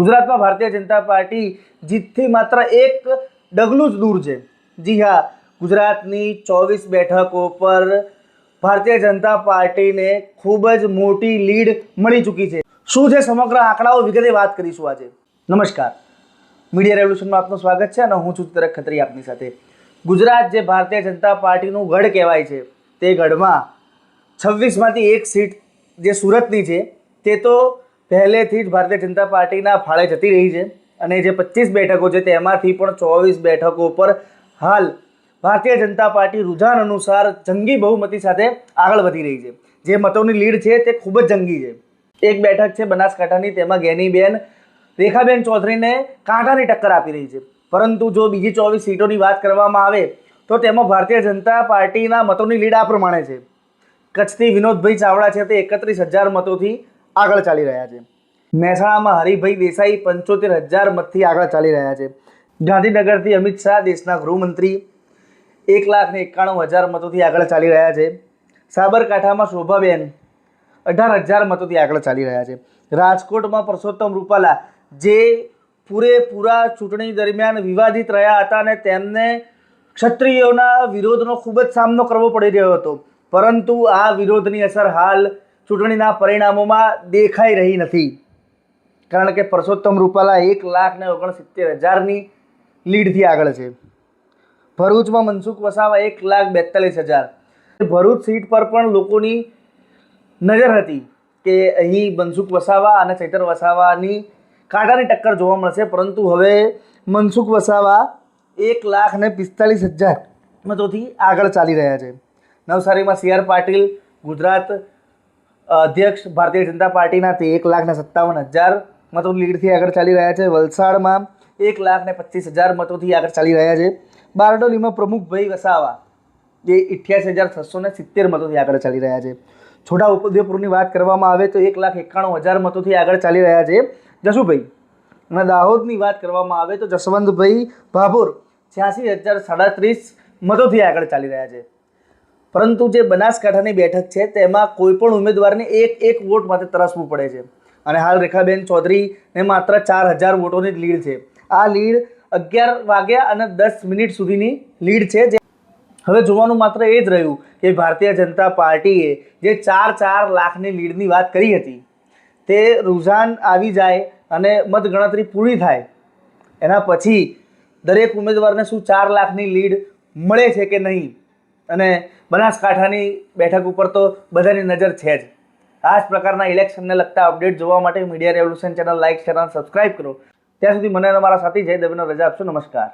ગુજરાતમાં ભારતીય જનતા પાર્ટી જીતથી માત્ર એક ડગલું જ દૂર છે। જી હા, ગુજરાતની 24 બેઠકો પર ભારતીય જનતા પાર્ટીને ખૂબ જ મોટી લીડ મળી ચૂકી છે। શું છે સમગ્ર આંકડાઓ વિગતે વાત કરીશું આજે। નમસ્કાર, મીડિયા રેવોલ્યુશનમાં આપનું સ્વાગત છે અને હું છું તરક ખત્રી આપની સાથે। ગુજરાત જે ભારતીય જનતા પાર્ટીનું ગઢ કહેવાય છે, તે ગઢમાં 26માંથી એક સીટ જે સુરતની છે તે તો પહેલેથી જ ભારતીય જનતા પાર્ટીના ફાળે જતી રહી છે અને જે 25 બેઠકો છે તેમાંથી પણ 24 બેઠકો પર હાલ ભારતીય જનતા પાર્ટી રુઝાન અનુસાર જંગી બહુમતી સાથે આગળ વધી રહી છે। જે મતોની લીડ છે તે ખૂબ જ જંગી છે। એક બેઠક છે બનાસકાંઠાની, તેમાં ગેનીબેન રેખાબેન ચૌધરીને કાંટાની ટક્કર આપી રહી છે। પરંતુ જો બીજી 24 સીટોની વાત કરવામાં આવે તો તેમાં ભારતીય જનતા પાર્ટીના મતોની લીડ આ પ્રમાણે છે। કચ્છથી વિનોદભાઈ ચાવડા છે તે 31,000 મતોથી આગળ ચાલી રહ્યા છે। મહેસાણામાં હરિભાઈ દેસાઈ 75,000 મતથી આગળ ચાલી રહ્યા છે। ગાંધીનગરથી અમિત શાહ દેશના ગૃહમંત્રી 1,91,000 મતોથી આગળ ચાલી રહ્યા છે। સાબરકાંઠામાં શોભાબેન 18,000 મતોથી આગળ ચાલી રહ્યા છે। રાજકોટમાં પરસોત્તમ રૂપાલા જે પૂરેપૂરા ચૂંટણી દરમિયાન વિવાદિત રહ્યા હતા અને તેમને ક્ષત્રિયોના વિરોધનો ખૂબ જ સામનો કરવો પડી રહ્યો હતો, પરંતુ આ વિરોધની અસર હાલ ચૂંટણીના પરિણામોમાં દેખાઈ રહી નથી, કારણ કે પરસોત્તમ રૂપાલા 1,69,000ની લીડથી આગળ છે। ભરૂચમાં મનસુખ વસાવા 1,42,000। ભરૂચ સીટ પર પણ લોકોની નજર હતી કે અહીં મનસુખ વસાવા અને ચૈતર વસાવાની કાંટાની ટક્કર જોવા મળશે, પરંતુ હવે મનસુખ વસાવા 1,45,000 મતોથી આગળ ચાલી રહ્યા છે। નવસારીમાં CR પાટીલ ગુજરાત અધ્યક્ષ ભારતીય જનતા પાર્ટીના તે 1,57,000 મતોની લીડથી આગળ ચાલી રહ્યા છે। વલસાડમાં 1,25,000 મતોથી આગળ ચાલી રહ્યા છે। બારડોલીમાં પ્રમુખભાઈ વસાવા જે 88,670 મતોથી આગળ ચાલી રહ્યા છે। છોટાઉદેપુરની વાત કરવામાં આવે તો 1,91,000 મતોથી આગળ ચાલી રહ્યા છે જશુભાઈ, અને દાહોદની વાત કરવામાં આવે તો જસવંતભાઈ ભાભોર 86,037 મતોથી આગળ ચાલી રહ્યા છે। પરંતુ જે બનાસકાંઠાની બેઠક છે તેમાં કોઈ પણ ઉમેદવારને એક વોટ માટે તરસવું પડે છે અને હાલ રેખાબેન ચૌધરીને માત્ર 4,000 વોટોની જ લીડ છે। આ લીડ 11 વાગ્યા અને 10 મિનિટ સુધીની લીડ છે। હવે જોવાનું માત્ર એ જ રહ્યું કે ભારતીય જનતા પાર્ટીએ જે 4 લાખની લીડની વાત કરી હતી તે રુઝાન આવી જાય અને મતગણતરી પૂરી થાય એના પછી દરેક ઉમેદવારને શું 4 લાખની લીડ મળે છે કે નહીં, અને બનાસકાંઠાની બેઠક ઉપર તો બધાની નજર છે જ। આ જ પ્રકારના ઇલેક્શનને લગતા અપડેટ જોવા માટે media revolution channel like, share અને સબસ્ક્રાઇબ કરો। ત્યાં સુધી મને અને મારા સાથી જય દવેને રજા આપશો। નમસ્કાર।